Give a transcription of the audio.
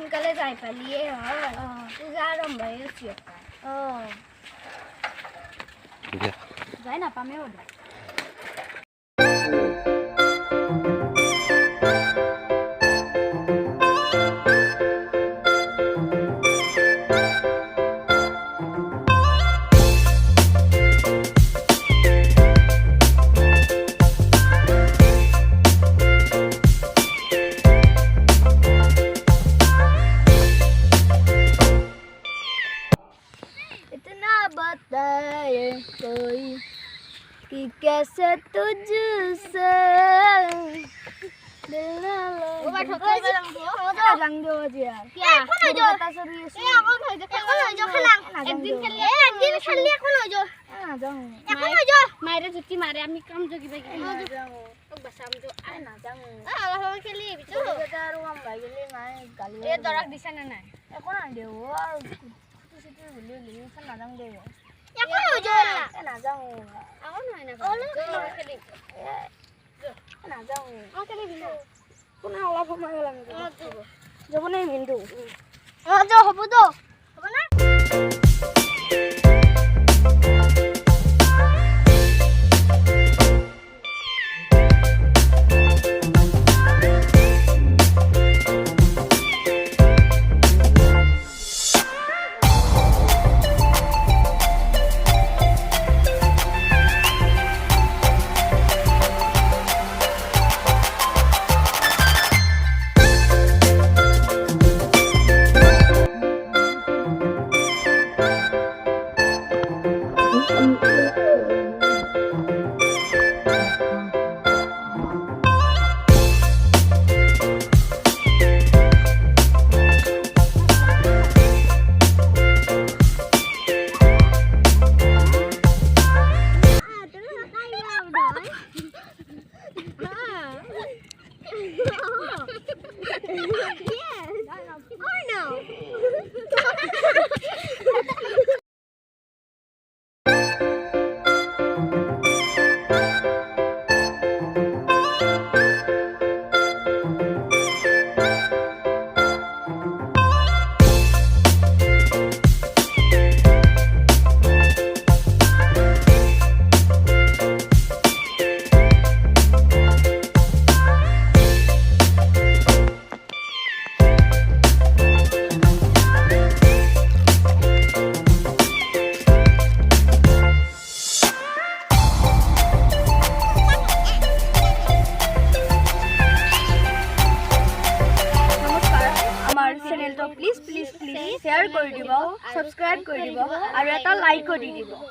সোনকালে যাই পালিয়ে হয় পূজা আৰম্ভ হৈ আছে যাই নাপামে হ'ব बताए कोई कि कैसे तुझसे दिल ना रंग दो यार क्या बता सर ये এখন হই যা খেলাম একদিন খেললি এখন হই যা না যাও এখন হই যা মাইরে জুতি মারে আমি কাম জগিবে কি না যাও তো বাসাম যো আয় না যাও আ খেলি বিতো এটা আর আম ভাই গেলি নাই গালি এ দরাক দিছ না নাই এখন আন দেও আর সিটি বলি লি না যাও দে এখন হই যা না যাও এখন হয় না খেলি না যাও খেলি বিনা কোন অলপ সময় গেলাম যাব নাই মিন্টু যাও হব তো হব না প্লিজ প্লিজ প্লিজ শেয়ার কৰি দিব সাবস্ক্ৰাইব কৰি দিব আৰু এটা লাইক কৰি দিব